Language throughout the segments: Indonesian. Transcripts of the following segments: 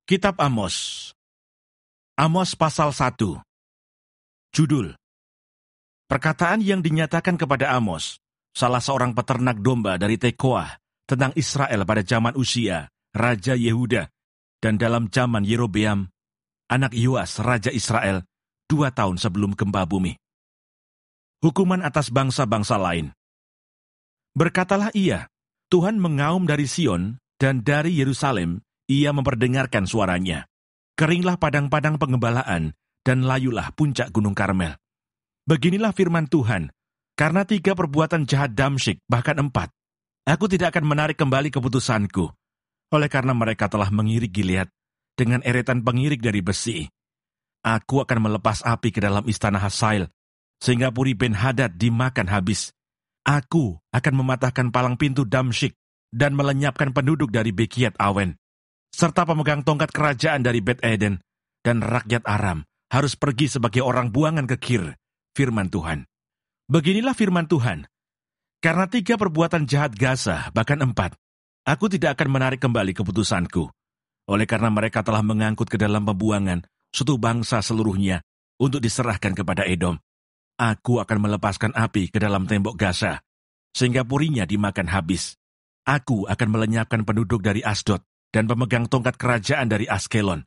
Kitab Amos. Amos pasal 1. Judul: Perkataan yang dinyatakan kepada Amos, salah seorang peternak domba dari Tekoa, tentang Israel pada zaman Usia, Raja Yehuda, dan dalam zaman Yerobeam, anak Yoas, Raja Israel, 2 tahun sebelum gempa bumi. Hukuman atas bangsa-bangsa lain. Berkatalah ia, Tuhan mengaum dari Sion, dan dari Yerusalem ia memperdengarkan suaranya. Keringlah padang-padang pengembalaan, dan layulah puncak gunung Karmel. Beginilah firman Tuhan, karena 3 perbuatan jahat Damsyik, bahkan 4, aku tidak akan menarik kembali keputusanku, oleh karena mereka telah mengirik Gilead dengan eretan pengirik dari besi. Aku akan melepas api ke dalam istana Hasael, sehingga Puri Ben-Hadad dimakan habis. Aku akan mematahkan palang pintu Damsyik, dan melenyapkan penduduk dari Bekiat Awen, serta pemegang tongkat kerajaan dari Bet Eden, dan rakyat Aram harus pergi sebagai orang buangan ke Kir, firman Tuhan. Beginilah firman Tuhan, karena 3 perbuatan jahat Gaza, bahkan 4, aku tidak akan menarik kembali keputusanku, oleh karena mereka telah mengangkut ke dalam pembuangan suatu bangsa seluruhnya untuk diserahkan kepada Edom. Aku akan melepaskan api ke dalam tembok Gaza, sehingga purinya dimakan habis. Aku akan melenyapkan penduduk dari Asdod, dan pemegang tongkat kerajaan dari Askelon.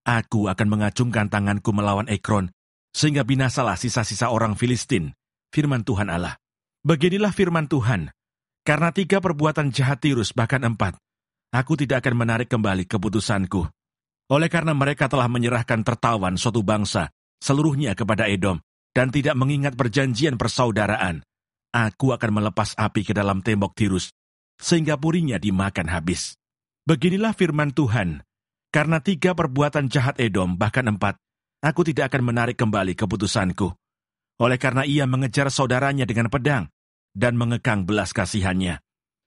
Aku akan mengacungkan tanganku melawan Ekron, sehingga binasalah sisa-sisa orang Filistin, firman Tuhan Allah. Beginilah firman Tuhan, karena 3 perbuatan jahat Tirus, bahkan 4, aku tidak akan menarik kembali keputusanku. Oleh karena mereka telah menyerahkan tertawan suatu bangsa, seluruhnya kepada Edom, dan tidak mengingat perjanjian persaudaraan, aku akan melepas api ke dalam tembok Tirus, sehingga purinya dimakan habis. Beginilah firman Tuhan, karena 3 perbuatan jahat Edom, bahkan 4, aku tidak akan menarik kembali keputusanku. Oleh karena ia mengejar saudaranya dengan pedang, dan mengekang belas kasihannya,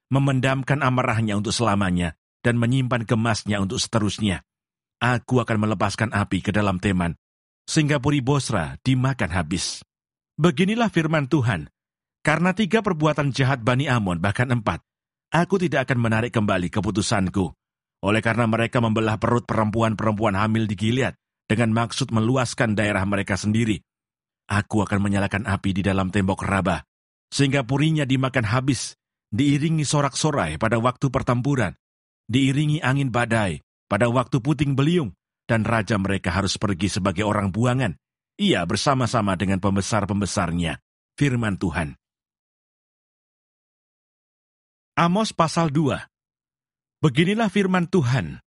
memendamkan amarahnya untuk selamanya, dan menyimpan gemasnya untuk seterusnya. Aku akan melepaskan api ke dalam Teman, sehingga Puri Bosra dimakan habis. Beginilah firman Tuhan, karena 3 perbuatan jahat Bani Amon, bahkan 4, aku tidak akan menarik kembali keputusanku, oleh karena mereka membelah perut perempuan-perempuan hamil di Gilead dengan maksud meluaskan daerah mereka sendiri. Aku akan menyalakan api di dalam tembok Rabah, sehingga purinya dimakan habis, diiringi sorak-sorai pada waktu pertempuran, diiringi angin badai pada waktu puting beliung, dan raja mereka harus pergi sebagai orang buangan, ia bersama-sama dengan pembesar-pembesarnya, firman Tuhan. Amos pasal 2. Beginilah firman Tuhan,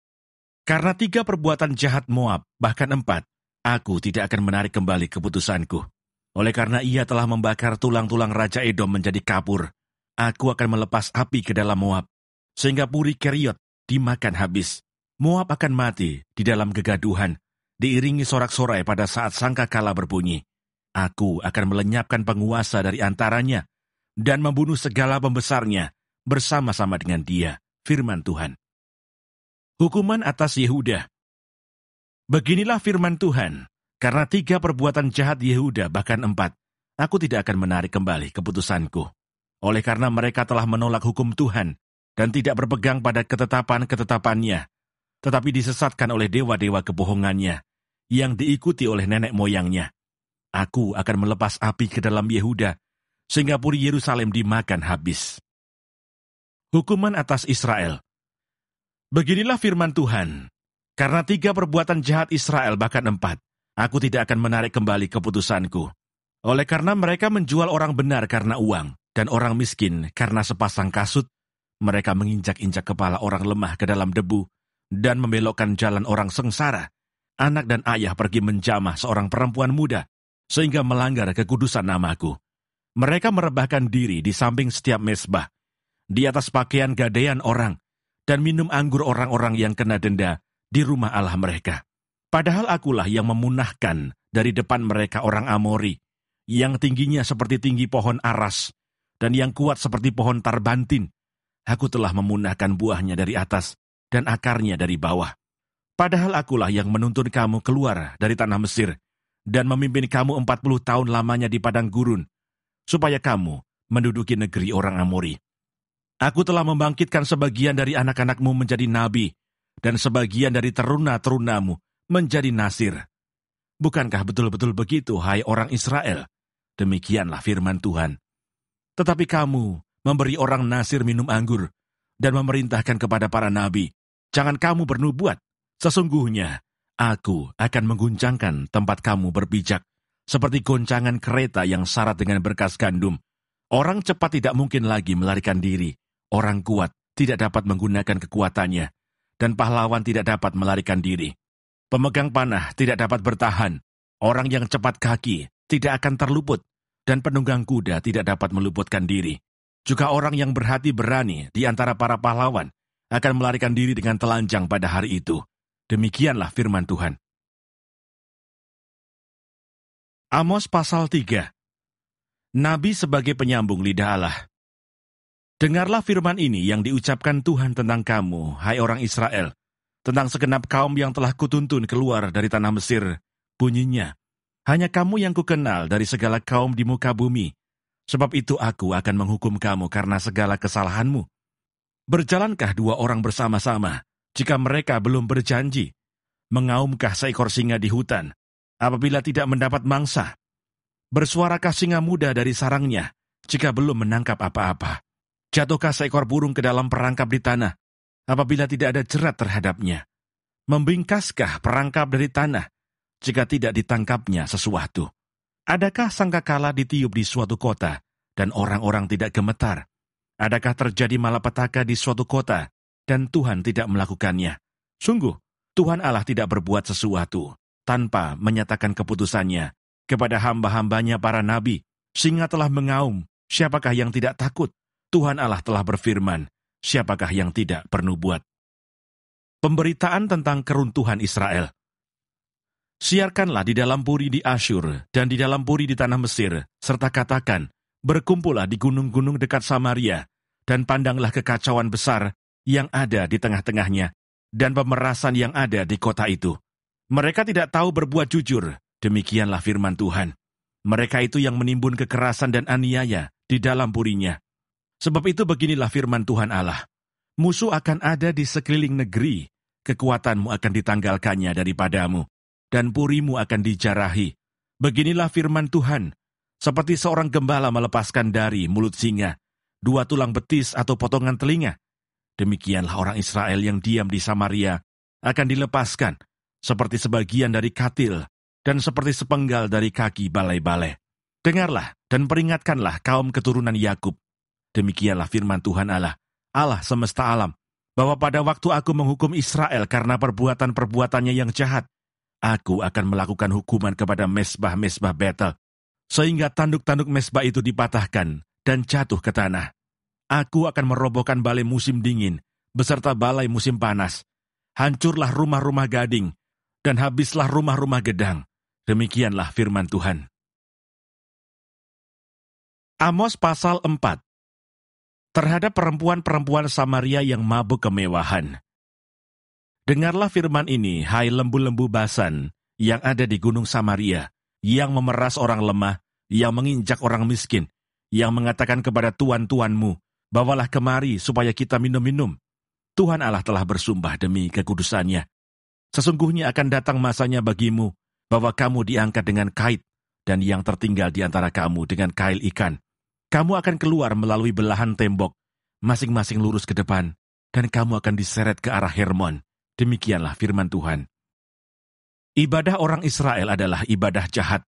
karena 3 perbuatan jahat Moab, bahkan 4, aku tidak akan menarik kembali keputusanku. Oleh karena ia telah membakar tulang-tulang Raja Edom menjadi kapur, aku akan melepas api ke dalam Moab, sehingga Puri Keriot dimakan habis. Moab akan mati di dalam kegaduhan, diiringi sorak-sorai pada saat sangkakala berbunyi. Aku akan melenyapkan penguasa dari antaranya, dan membunuh segala pembesarnya, bersama-sama dengan dia, firman Tuhan. Hukuman atas Yehuda. Beginilah firman Tuhan, karena 3 perbuatan jahat Yehuda, bahkan 4, aku tidak akan menarik kembali keputusanku. Oleh karena mereka telah menolak hukum Tuhan, dan tidak berpegang pada ketetapan-ketetapannya, tetapi disesatkan oleh dewa-dewa kebohongannya, yang diikuti oleh nenek moyangnya. Aku akan melepas api ke dalam Yehuda, sehingga Puri Yerusalem dimakan habis. Hukuman atas Israel. Beginilah firman Tuhan, karena 3 perbuatan jahat Israel, bahkan 4, aku tidak akan menarik kembali keputusanku. Oleh karena mereka menjual orang benar karena uang, dan orang miskin karena sepasang kasut, mereka menginjak-injak kepala orang lemah ke dalam debu, dan membelokkan jalan orang sengsara. Anak dan ayah pergi menjamah seorang perempuan muda, sehingga melanggar kekudusan namaku. Mereka merebahkan diri di samping setiap mezbah, di atas pakaian gadaian orang, dan minum anggur orang-orang yang kena denda di rumah Allah mereka. Padahal akulah yang memunahkan dari depan mereka orang Amori, yang tingginya seperti tinggi pohon aras, dan yang kuat seperti pohon tarbantin. Aku telah memunahkan buahnya dari atas, dan akarnya dari bawah. Padahal akulah yang menuntun kamu keluar dari tanah Mesir, dan memimpin kamu 40 tahun lamanya di padang gurun, supaya kamu menduduki negeri orang Amori. Aku telah membangkitkan sebagian dari anak-anakmu menjadi nabi, dan sebagian dari teruna-terunamu menjadi Nasir. Bukankah betul-betul begitu, hai orang Israel? Demikianlah firman Tuhan. Tetapi kamu memberi orang Nasir minum anggur dan memerintahkan kepada para nabi, jangan kamu bernubuat. Sesungguhnya, aku akan mengguncangkan tempat kamu berpijak, seperti goncangan kereta yang syarat dengan berkas gandum. Orang cepat tidak mungkin lagi melarikan diri. Orang kuat tidak dapat menggunakan kekuatannya, dan pahlawan tidak dapat melarikan diri. Pemegang panah tidak dapat bertahan. Orang yang cepat kaki tidak akan terluput, dan penunggang kuda tidak dapat meluputkan diri. Juga orang yang berhati berani di antara para pahlawan akan melarikan diri dengan telanjang pada hari itu. Demikianlah firman Tuhan. Amos pasal 3. Nabi sebagai penyambung lidah Allah. Dengarlah firman ini yang diucapkan Tuhan tentang kamu, hai orang Israel, tentang segenap kaum yang telah kutuntun keluar dari tanah Mesir. Bunyinya, hanya kamu yang kukenal dari segala kaum di muka bumi. Sebab itu aku akan menghukum kamu karena segala kesalahanmu. Berjalankah dua orang bersama-sama, jika mereka belum berjanji? Mengaumkah seekor singa di hutan, apabila tidak mendapat mangsa? Bersuarakah singa muda dari sarangnya, jika belum menangkap apa-apa? Jatuhkah seekor burung ke dalam perangkap di tanah, apabila tidak ada jerat terhadapnya? Membingkaskah perangkap dari tanah, jika tidak ditangkapnya sesuatu? Adakah sangkakala ditiup di suatu kota, dan orang-orang tidak gemetar? Adakah terjadi malapetaka di suatu kota, dan Tuhan tidak melakukannya? Sungguh, Tuhan Allah tidak berbuat sesuatu, tanpa menyatakan keputusannya kepada hamba-hambanya para nabi. Singa telah mengaum, siapakah yang tidak takut? Tuhan Allah telah berfirman, siapakah yang tidak bernubuat? Pemberitaan tentang keruntuhan Israel. Siarkanlah di dalam puri di Asyur dan di dalam puri di tanah Mesir, serta katakan, berkumpullah di gunung-gunung dekat Samaria, dan pandanglah kekacauan besar yang ada di tengah-tengahnya, dan pemerasan yang ada di kota itu. Mereka tidak tahu berbuat jujur, demikianlah firman Tuhan. Mereka itu yang menimbun kekerasan dan aniaya di dalam purinya. Sebab itu beginilah firman Tuhan Allah. Musuh akan ada di sekeliling negeri, kekuatanmu akan ditanggalkannya daripadamu, dan purimu akan dijarahi. Beginilah firman Tuhan, seperti seorang gembala melepaskan dari mulut singa 2 tulang betis atau potongan telinga. Demikianlah orang Israel yang diam di Samaria akan dilepaskan, seperti sebagian dari katil, dan seperti sepenggal dari kaki balai-balai. Dengarlah dan peringatkanlah kaum keturunan Yakub. Demikianlah firman Tuhan Allah, Allah semesta alam, bahwa pada waktu aku menghukum Israel karena perbuatan-perbuatannya yang jahat, aku akan melakukan hukuman kepada mesbah-mesbah Betel, sehingga tanduk-tanduk mesbah itu dipatahkan dan jatuh ke tanah. Aku akan merobohkan balai musim dingin, beserta balai musim panas. Hancurlah rumah-rumah gading, dan habislah rumah-rumah gedang. Demikianlah firman Tuhan. Amos pasal 4. Terhadap perempuan-perempuan Samaria yang mabuk kemewahan. Dengarlah firman ini, hai lembu-lembu Basan, yang ada di gunung Samaria, yang memeras orang lemah, yang menginjak orang miskin, yang mengatakan kepada tuan-tuanmu, bawalah kemari supaya kita minum-minum. Tuhan Allah telah bersumpah demi kekudusannya. Sesungguhnya akan datang masanya bagimu, bahwa kamu diangkat dengan kait, dan yang tertinggal di antara kamu dengan kail ikan. Kamu akan keluar melalui belahan tembok, masing-masing lurus ke depan, dan kamu akan diseret ke arah Hermon. Demikianlah firman Tuhan. Ibadah orang Israel adalah ibadah jahat.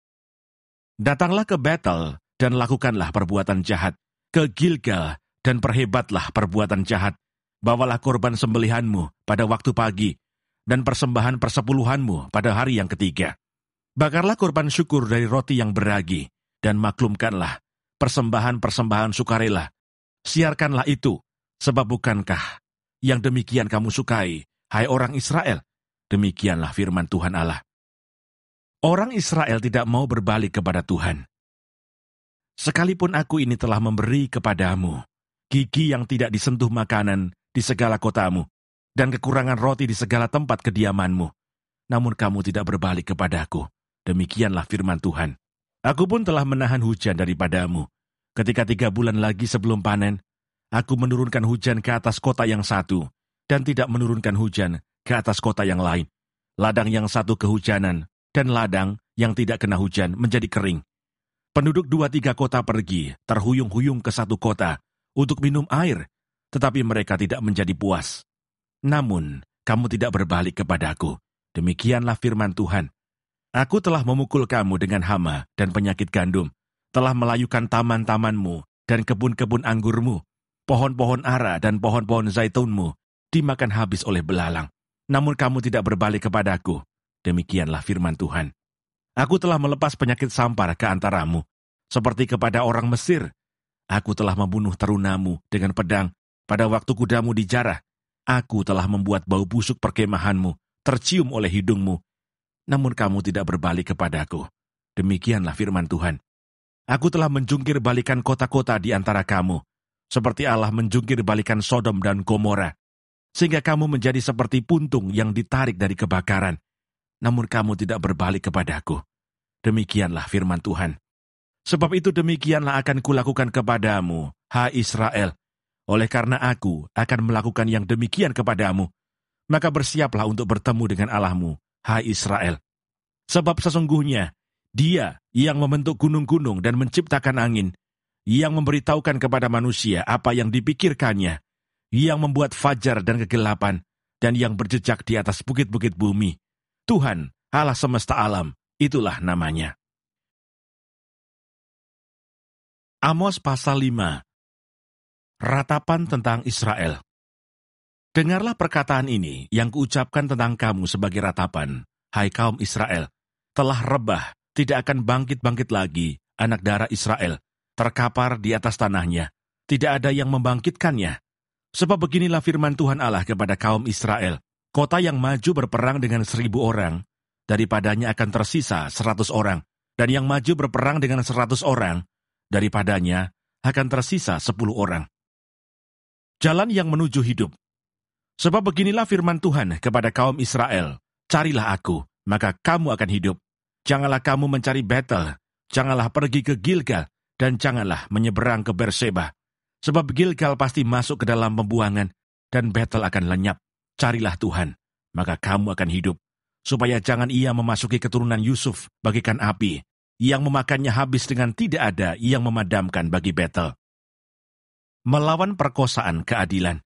Datanglah ke Betel dan lakukanlah perbuatan jahat, ke Gilgal dan perhebatlah perbuatan jahat. Bawalah korban sembelihanmu pada waktu pagi, dan persembahan persepuluhanmu pada hari yang ketiga. Bakarlah korban syukur dari roti yang beragi, dan maklumkanlah persembahan-persembahan sukarela. Siarkanlah itu, sebab bukankah yang demikian kamu sukai, hai orang Israel? Demikianlah firman Tuhan Allah. Orang Israel tidak mau berbalik kepada Tuhan. Sekalipun aku ini telah memberi kepadamu gigi yang tidak disentuh makanan di segala kotamu, dan kekurangan roti di segala tempat kediamanmu, namun kamu tidak berbalik kepadaku. Demikianlah firman Tuhan. Aku pun telah menahan hujan daripadamu. Ketika 3 bulan lagi sebelum panen, aku menurunkan hujan ke atas kota yang satu, dan tidak menurunkan hujan ke atas kota yang lain. Ladang yang satu kehujanan, dan ladang yang tidak kena hujan menjadi kering. Penduduk 2-3 kota pergi, terhuyung-huyung ke satu kota, untuk minum air, tetapi mereka tidak menjadi puas. Namun, kamu tidak berbalik kepadaku. Demikianlah firman Tuhan. Aku telah memukul kamu dengan hama dan penyakit gandum, telah melayukan taman-tamanmu dan kebun-kebun anggurmu, pohon-pohon ara dan pohon-pohon zaitunmu dimakan habis oleh belalang. Namun kamu tidak berbalik kepadaku. Demikianlah firman Tuhan. Aku telah melepas penyakit sampar ke antaramu, seperti kepada orang Mesir. Aku telah membunuh terunamu dengan pedang pada waktu kudamu dijarah. Aku telah membuat bau busuk perkemahanmu tercium oleh hidungmu. Namun kamu tidak berbalik kepadaku. Demikianlah firman Tuhan. Aku telah menjungkir balikan kota-kota di antara kamu, seperti Allah menjungkir balikan Sodom dan Gomora, sehingga kamu menjadi seperti puntung yang ditarik dari kebakaran. Namun kamu tidak berbalik kepadaku. Demikianlah firman Tuhan. Sebab itu demikianlah akan kulakukan kepadamu, hai Israel. Oleh karena aku akan melakukan yang demikian kepadamu, maka bersiaplah untuk bertemu dengan Allahmu, hai Israel. Sebab sesungguhnya, Dia yang membentuk gunung-gunung dan menciptakan angin, yang memberitahukan kepada manusia apa yang dipikirkannya, yang membuat fajar dan kegelapan, dan yang berjejak di atas bukit-bukit bumi. Tuhan, Allah semesta alam, itulah namanya. Amos pasal 5. Ratapan tentang Israel. Dengarlah perkataan ini yang kuucapkan tentang kamu sebagai ratapan, hai kaum Israel. Telah rebah, tidak akan bangkit-bangkit lagi, anak darah Israel, terkapar di atas tanahnya. Tidak ada yang membangkitkannya. Sebab beginilah firman Tuhan Allah kepada kaum Israel. Kota yang maju berperang dengan 1.000 orang, daripadanya akan tersisa 100 orang. Dan yang maju berperang dengan 100 orang, daripadanya akan tersisa 10 orang. Jalan yang menuju hidup. Sebab beginilah firman Tuhan kepada kaum Israel. Carilah aku, maka kamu akan hidup. Janganlah kamu mencari Betel, janganlah pergi ke Gilgal, dan janganlah menyeberang ke Berseba. Sebab Gilgal pasti masuk ke dalam pembuangan, dan Betel akan lenyap. Carilah Tuhan, maka kamu akan hidup. Supaya jangan ia memasuki keturunan Yusuf bagikan api, yang memakannya habis dengan tidak ada yang memadamkan bagi Betel. Melawan perkosaan keadilan.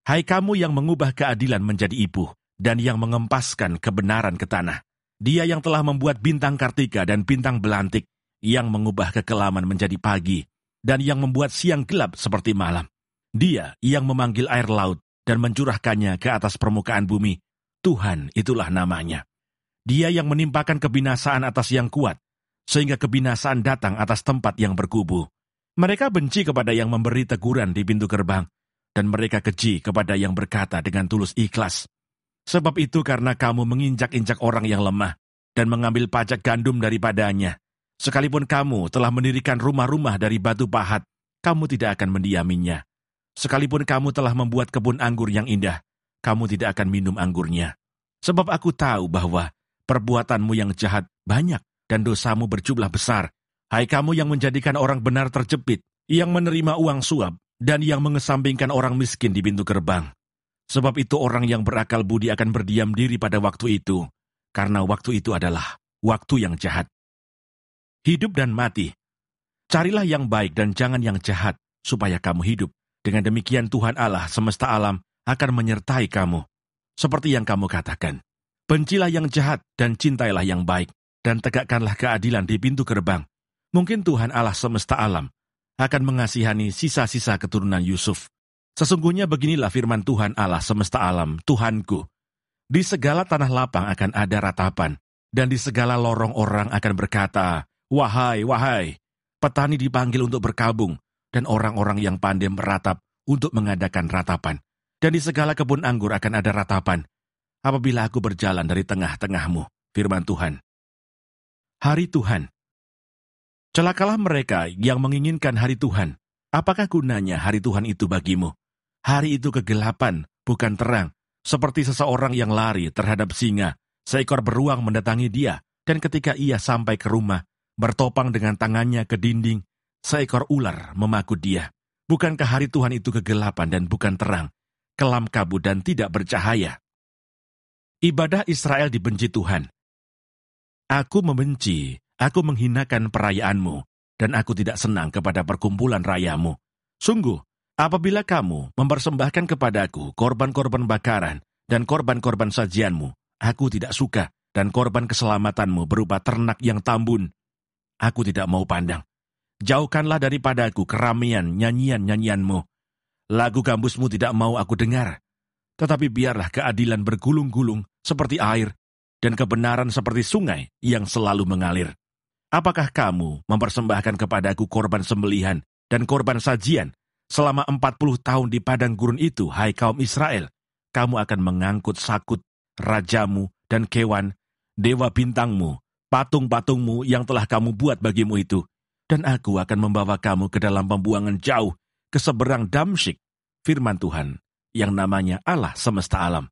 Hai kamu yang mengubah keadilan menjadi ibuh, dan yang mengempaskan kebenaran ke tanah. Dia yang telah membuat bintang kartika dan bintang belantik, yang mengubah kekelaman menjadi pagi, dan yang membuat siang gelap seperti malam. Dia yang memanggil air laut dan mencurahkannya ke atas permukaan bumi. Tuhan itulah namanya. Dia yang menimpakan kebinasaan atas yang kuat, sehingga kebinasaan datang atas tempat yang berkubu. Mereka benci kepada yang memberi teguran di pintu gerbang, dan mereka keji kepada yang berkata dengan tulus ikhlas. Sebab itu karena kamu menginjak-injak orang yang lemah, dan mengambil pajak gandum daripadanya. Sekalipun kamu telah mendirikan rumah-rumah dari batu pahat, kamu tidak akan mendiaminya. Sekalipun kamu telah membuat kebun anggur yang indah, kamu tidak akan minum anggurnya. Sebab aku tahu bahwa perbuatanmu yang jahat banyak, dan dosamu berjumlah besar. Hai kamu yang menjadikan orang benar terjepit, yang menerima uang suap, dan yang mengesampingkan orang miskin di pintu gerbang. Sebab itu orang yang berakal budi akan berdiam diri pada waktu itu, karena waktu itu adalah waktu yang jahat. Hidup dan mati. Carilah yang baik dan jangan yang jahat, supaya kamu hidup. Dengan demikian Tuhan Allah semesta alam akan menyertai kamu. Seperti yang kamu katakan. Bencilah yang jahat dan cintailah yang baik, dan tegakkanlah keadilan di pintu gerbang. Mungkin Tuhan Allah semesta alam akan mengasihani sisa-sisa keturunan Yusuf. Sesungguhnya beginilah firman Tuhan Allah semesta alam, Tuhanku. Di segala tanah lapang akan ada ratapan, dan di segala lorong orang akan berkata, wahai, wahai. Petani dipanggil untuk berkabung, dan orang-orang yang pandai meratap untuk mengadakan ratapan. Dan di segala kebun anggur akan ada ratapan, apabila aku berjalan dari tengah-tengahmu, firman Tuhan. Hari Tuhan. Celakalah mereka yang menginginkan hari Tuhan. Apakah gunanya hari Tuhan itu bagimu? Hari itu kegelapan, bukan terang, seperti seseorang yang lari terhadap singa. Seekor beruang mendatangi dia, dan ketika ia sampai ke rumah, bertopang dengan tangannya ke dinding, seekor ular memaku dia. Bukankah hari Tuhan itu kegelapan dan bukan terang, kelam kabut dan tidak bercahaya? Ibadah Israel dibenci Tuhan. Aku menghinakan perayaanmu, dan aku tidak senang kepada perkumpulan rayamu. Sungguh, apabila kamu mempersembahkan kepadaku korban-korban bakaran dan korban-korban sajianmu, aku tidak suka, dan korban keselamatanmu berupa ternak yang tambun. Aku tidak mau pandang. Jauhkanlah daripadaku keramaian nyanyian-nyanyianmu. Lagu gambusmu tidak mau aku dengar. Tetapi biarlah keadilan bergulung-gulung seperti air, dan kebenaran seperti sungai yang selalu mengalir. Apakah kamu mempersembahkan kepadaku korban sembelihan dan korban sajian selama 40 tahun di padang gurun itu, hai kaum Israel? Kamu akan mengangkut sakut, rajamu dan kewan, dewa bintangmu, patung-patungmu yang telah kamu buat bagimu itu. Dan aku akan membawa kamu ke dalam pembuangan jauh, ke seberang Damsyik, firman Tuhan, yang namanya Allah semesta alam.